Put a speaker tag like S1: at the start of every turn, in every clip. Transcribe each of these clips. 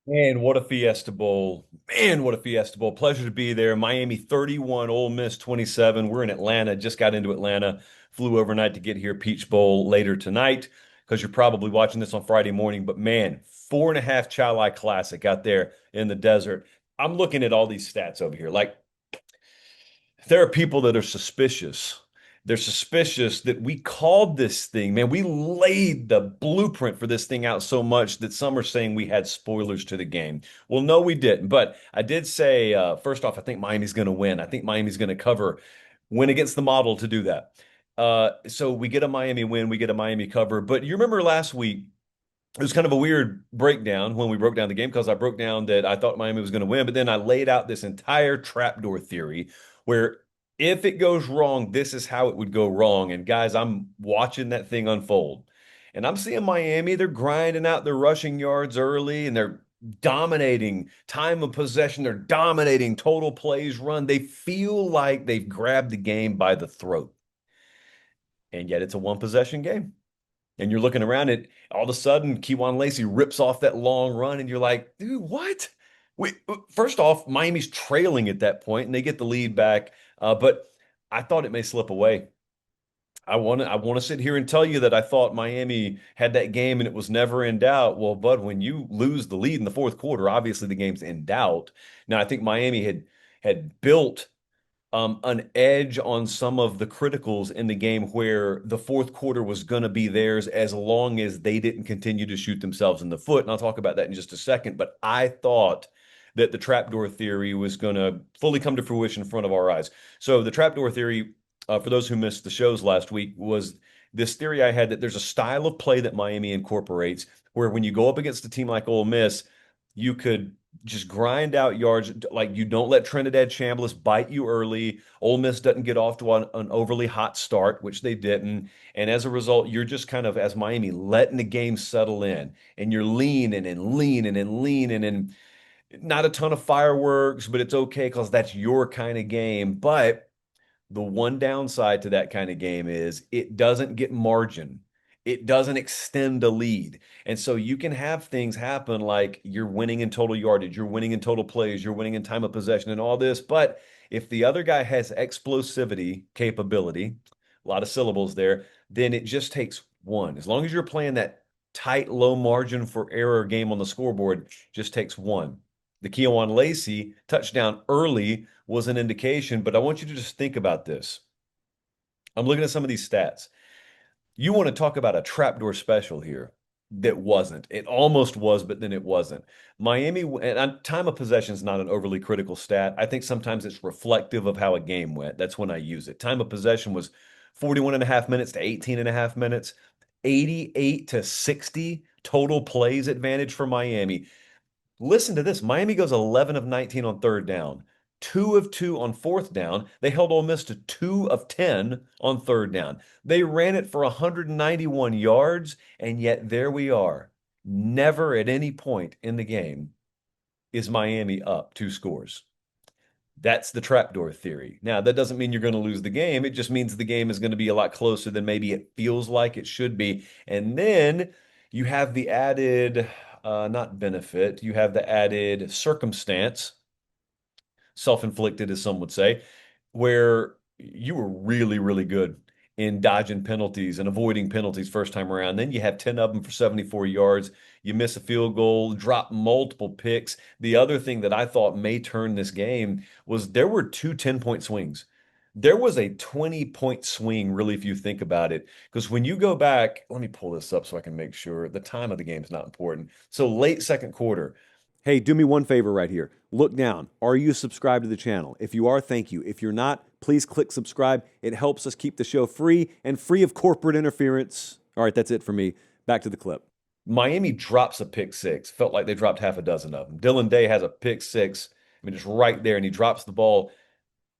S1: Man, what a Fiesta Bowl. Man, what a Fiesta Bowl. Pleasure to be there. Miami 31, Ole Miss 27. We're in Atlanta. Just got into Atlanta. Flew overnight to get here. Peach Bowl later tonight because you're probably watching this on Friday morning. But man, 4.5 Chalai Classic out there in the desert. I'm looking at all these stats over here. Like, there are people that are suspicious. They're suspicious that we called this thing, man. We laid the blueprint for this thing out so much that some are saying we had spoilers to the game. Well, no, we didn't. But I did say, first off, I think Miami's going to win. I think Miami's going to cover, win against the model to do that. So we get a Miami win, we get a Miami cover. But you remember last week, it was kind of a weird breakdown when we broke down the game because I broke down that I thought Miami was going to win, but then I laid out this entire trapdoor theory where if it goes wrong, this is how it would go wrong. And guys, I'm watching that thing unfold. And I'm seeing Miami, they're grinding out their rushing yards early and they're dominating time of possession. They're dominating total plays run. They feel like they've grabbed the game by the throat. And yet it's a one possession game. And you're looking around it, all of a sudden, Keywan Lacey rips off that long run, and you're like, dude, what? First off, Miami's trailing at that point, and they get the lead back. But I thought it may slip away. I want to sit here and tell you that I thought Miami had that game and it was never in doubt. Well, Bud, when you lose the lead in the fourth quarter, obviously the game's in doubt. Now, I think Miami had built an edge on some of the criticals in the game where the fourth quarter was going to be theirs as long as they didn't continue to shoot themselves in the foot. And I'll talk about that in just a second. But I thought that the trapdoor theory was going to fully come to fruition in front of our eyes. So the trapdoor theory, for those who missed the shows last week, was this theory I had that there's a style of play that Miami incorporates where when you go up against a team like Ole Miss, you could just grind out yards. Like you don't let Trinidad Chambliss bite you early. Ole Miss doesn't get off to an overly hot start, which they didn't. And as a result, you're just kind of, as Miami, letting the game settle in. And you're leaning and leaning and leaning and not a ton of fireworks, but it's okay because that's your kind of game. But the one downside to that kind of game is it doesn't get margin. It doesn't extend a lead. And so you can have things happen like you're winning in total yardage, you're winning in total plays, you're winning in time of possession and all this. But if the other guy has explosivity capability, a lot of syllables there, then it just takes one. As long as you're playing that tight, low margin for error game on the scoreboard, just takes one. The Keon Lacey touchdown early was an indication, but I want you to just think about this. I'm looking at some of these stats. You want to talk about a trapdoor special here that wasn't. It almost was, but then it wasn't. Miami, and time of possession is not an overly critical stat. I think sometimes it's reflective of how a game went. That's when I use it. Time of possession was 41 and a half minutes to 18 and a half minutes, 88 to 60 total plays advantage for Miami. Listen to this. Miami goes 11 of 19 on third down, 2 of 2 on fourth down. They held Ole Miss to 2 of 10 on third down. They ran it for 191 yards, and yet there we are. Never at any point in the game is Miami up 2 scores. That's the trapdoor theory. Now, that doesn't mean you're going to lose the game. It just means the game is going to be a lot closer than maybe it feels like it should be. And then you have the added, not benefit, you have the added circumstance, self-inflicted, as some would say, where you were really, really good in dodging penalties and avoiding penalties first time around. Then you have 10 of them for 74 yards. You miss a field goal, drop multiple picks. The other thing that I thought may turn this game was there were two 10-point swings. There was a 20-point swing, really, if you think about it. Because when you go back, let me pull this up so I can make sure the time of the game is not important. So late second quarter, hey, do me one favor right here. Look down. Are you subscribed to the channel? If you are, thank you. If you're not, please click subscribe. It helps us keep the show free and free of corporate interference. All right, that's it for me. Back to the clip. Miami drops a pick six. Felt like they dropped half a dozen of them. Dylan Day has a pick six. I mean, it's right there, and he drops the ball.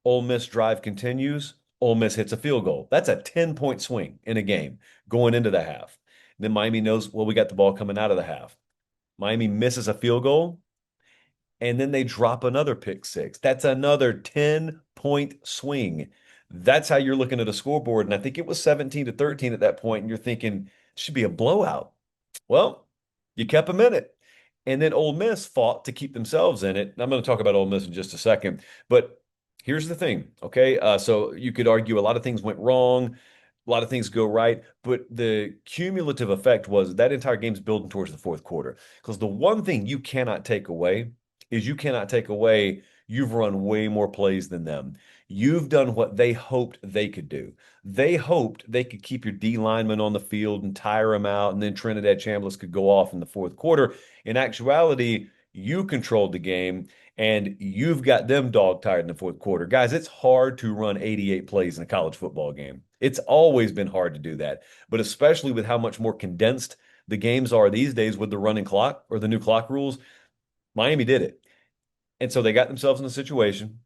S1: Ole Miss drive continues. Ole Miss hits a field goal. That's a 10-point swing in a game going into the half. Then Miami knows, well, we got the ball coming out of the half. Miami misses a field goal, and then they drop another pick six. That's another 10-point swing. That's how you're looking at a scoreboard. And I think it was 17 to 13 at that point, and you're thinking, it should be a blowout. Well, you kept them in it. And then Ole Miss fought to keep themselves in it. I'm going to talk about Ole Miss in just a second. But here's the thing, okay? So you could argue a lot of things went wrong, a lot of things go right, but the cumulative effect was that entire game's building towards the fourth quarter. Because the one thing you cannot take away is you cannot take away you've run way more plays than them. You've done what they hoped they could do. They hoped they could keep your D linemen on the field and tire them out, and then Trinidad Chambliss could go off in the fourth quarter. In actuality, you controlled the game and you've got them dog tired in the fourth quarter. Guys, it's hard to run 88 plays in a college football game. It's always been hard to do that, but especially with how much more condensed the games are these days with the running clock or the new clock rules, Miami did it. And so they got themselves in a situation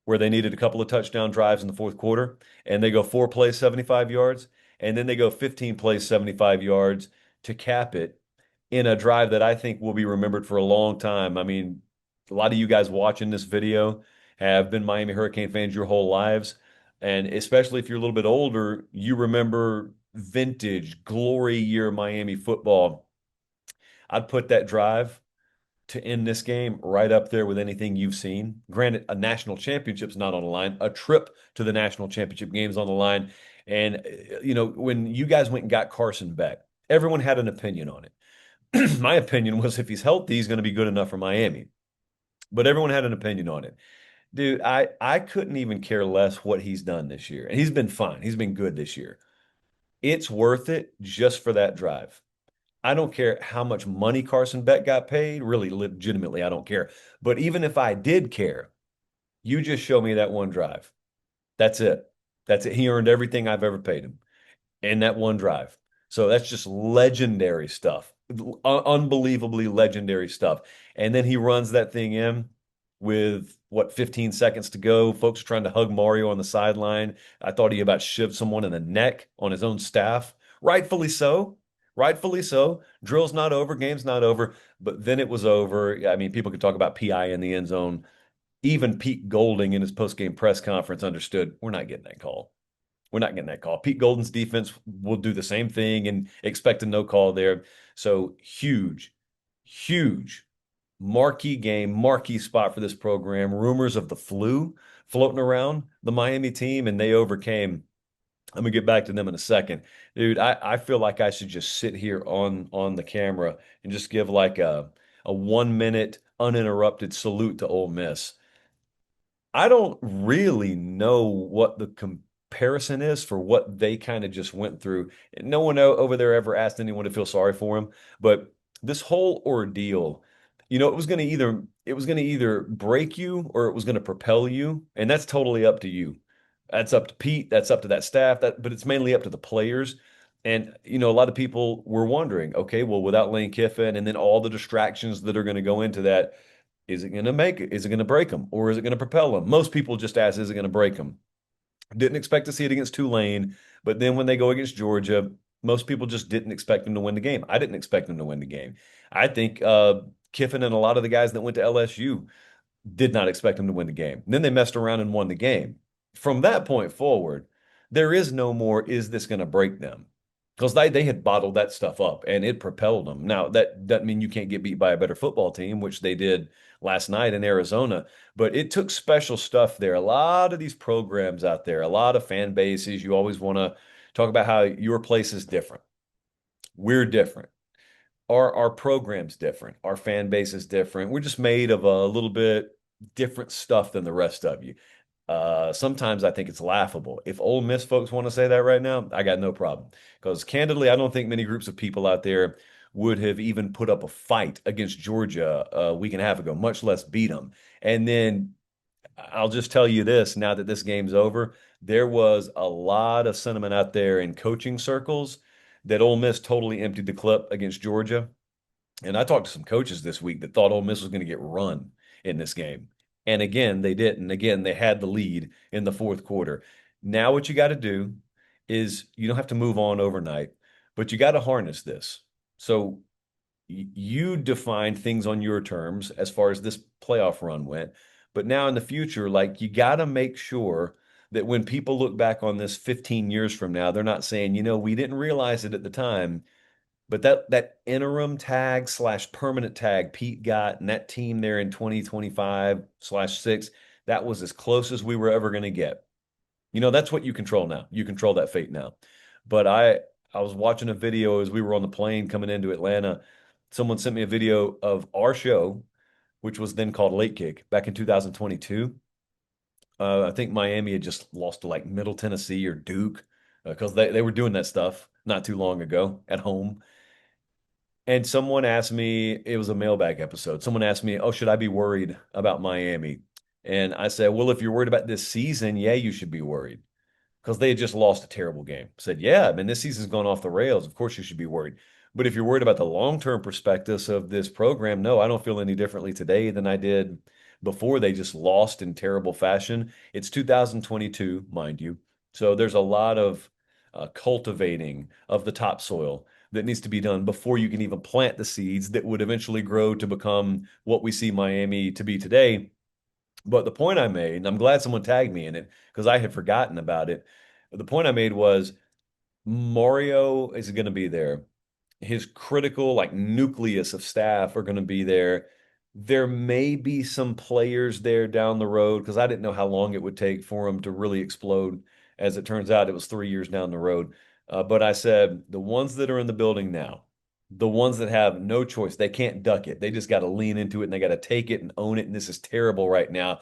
S1: where they needed a couple of touchdown drives in the fourth quarter, and they go 4 plays, 75 yards, and then they go 15 plays, 75 yards to cap it in a drive that I think will be remembered for a long time. I mean, a lot of you guys watching this video have been Miami Hurricane fans your whole lives. And especially if you're a little bit older, you remember vintage glory year Miami football. I'd put that drive to end this game right up there with anything you've seen. Granted, a national championship's not on the line, a trip to the national championship game's on the line. And, when you guys went and got Carson Beck, everyone had an opinion on it. My opinion was if he's healthy, he's going to be good enough for Miami. But everyone had an opinion on it. Dude, I couldn't even care less what he's done this year. And he's been fine. He's been good this year. It's worth it just for that drive. I don't care how much money Carson Beck got paid. Really, legitimately, I don't care. But even if I did care, you just show me that one drive. That's it. That's it. He earned everything I've ever paid him in that one drive. So that's just legendary stuff. Unbelievably legendary stuff. And then he runs that thing in with what 15 seconds to go. Folks are trying to hug Mario on the sideline. I thought he about shivved someone in the neck on his own staff. Rightfully so. Rightfully so. Drill's not over, game's not over, but then it was over. I mean, people could talk about PI in the end zone. Even Pete Golding in his post-game press conference understood we're not getting that call. We're not getting that call. Pete Golden's defense will do the same thing and expect a no call there. So huge, huge marquee game, marquee spot for this program. Rumors of the flu floating around the Miami team, and they overcame. I'm gonna get back to them in a second. Dude, I feel like I should just sit here on the camera and just give like a 1 minute uninterrupted salute to Ole Miss. I don't really know what the comparison is for what they kind of just went through. No one over there ever asked anyone to feel sorry for him, but this whole ordeal, it was going to either break you or it was going to propel you, and that's totally up to you. That's up to Pete, that's up to that staff, but it's mainly up to the players. And a lot of people were wondering, okay, well, without Lane Kiffin and then all the distractions that are going to go into that, is it going to make it? Is it going to break them? Or is it going to propel them? Most people just ask, is it going to break them? Didn't expect to see it against Tulane, but then when they go against Georgia, most people just didn't expect them to win the game. I didn't expect them to win the game. I think Kiffin and a lot of the guys that went to LSU did not expect them to win the game. And then they messed around and won the game. From that point forward, there is no more, is this going to break them? Because they had bottled that stuff up and it propelled them. Now, that doesn't mean you can't get beat by a better football team, which they did last night in Arizona, but it took special stuff there. A lot of these programs out there, a lot of fan bases, you always want to talk about how your place is different. We're different. Our program's different. Our fan base is different. We're just made of a little bit different stuff than the rest of you. Sometimes I think it's laughable. If Ole Miss folks want to say that right now, I got no problem. Because candidly, I don't think many groups of people out there would have even put up a fight against Georgia a week and a half ago, much less beat them. And then I'll just tell you this, now that this game's over, there was a lot of sentiment out there in coaching circles that Ole Miss totally emptied the clip against Georgia. And I talked to some coaches this week that thought Ole Miss was going to get run in this game. And again, they didn't. Again, they had the lead in the fourth quarter. Now, what you got to do is you don't have to move on overnight, but you got to harness this. So you define things on your terms as far as this playoff run went. But now in the future, like you got to make sure that when people look back on this 15 years from now, they're not saying, we didn't realize it at the time. But that interim tag slash permanent tag Pete got and that team there in 2025 slash six, that was as close as we were ever going to get. That's what you control now. You control that fate now. But I was watching a video as we were on the plane coming into Atlanta. Someone sent me a video of our show, which was then called Late Kick back in 2022. I think Miami had just lost to like Middle Tennessee or Duke because they were doing that stuff not too long ago at home. And someone asked me, it was a mailbag episode. Someone asked me, "Oh, should I be worried about Miami?" And I said, "Well, if you're worried about this season, yeah, you should be worried." Because they had just lost a terrible game. Said, "Yeah, man, this season's gone off the rails. Of course you should be worried." But if you're worried about the long-term perspectives of this program, no, I don't feel any differently today than I did before they just lost in terrible fashion. It's 2022, mind you. So there's a lot of cultivating of the topsoil that needs to be done before you can even plant the seeds that would eventually grow to become what we see Miami to be today. But the point I made, and I'm glad someone tagged me in it because I had forgotten about it. The point I made was Mario is going to be there. His critical, like nucleus of staff are going to be there. There may be some players there down the road because I didn't know how long it would take for him to really explode. As it turns out, it was 3 years down the road. But I said the ones that are in the building now, the ones that have no choice, they can't duck it. They just got to lean into it and they got to take it and own it. And this is terrible right now.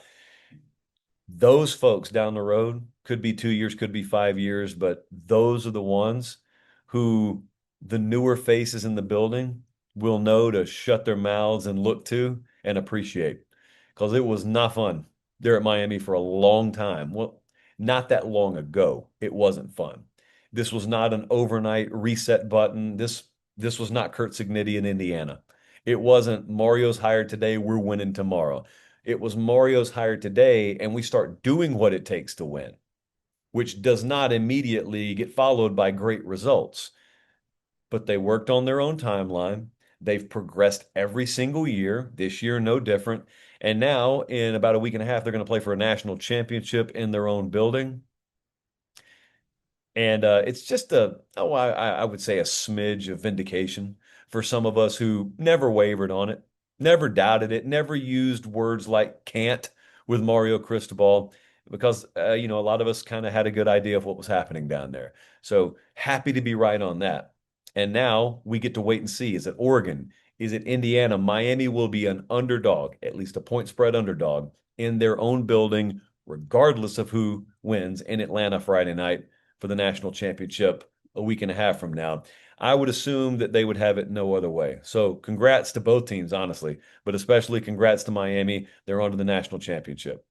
S1: Those folks down the road could be 2 years, could be 5 years, but those are the ones who the newer faces in the building will know to shut their mouths and look to and appreciate. Because it was not fun there at Miami for a long time. Well, not that long ago, it wasn't fun. This was not an overnight reset button. This was not Kurt Signetti in Indiana. It wasn't Mario's hired today, we're winning tomorrow. It was Mario's hired today, and we start doing what it takes to win, which does not immediately get followed by great results. But they worked on their own timeline. They've progressed every single year. This year, no different. And now, in about a week and a half, they're going to play for a national championship in their own building. And it's just I would say a smidge of vindication for some of us who never wavered on it, never doubted it, never used words like can't with Mario Cristobal, because, a lot of us kind of had a good idea of what was happening down there. So happy to be right on that. And now we get to wait and see. Is it Oregon? Is it Indiana? Miami will be an underdog, at least a point spread underdog in their own building, regardless of who wins in Atlanta Friday night for the national championship a week and a half from now. I would assume that they would have it no other way. So congrats to both teams, honestly, but especially congrats to Miami. They're on to the national championship.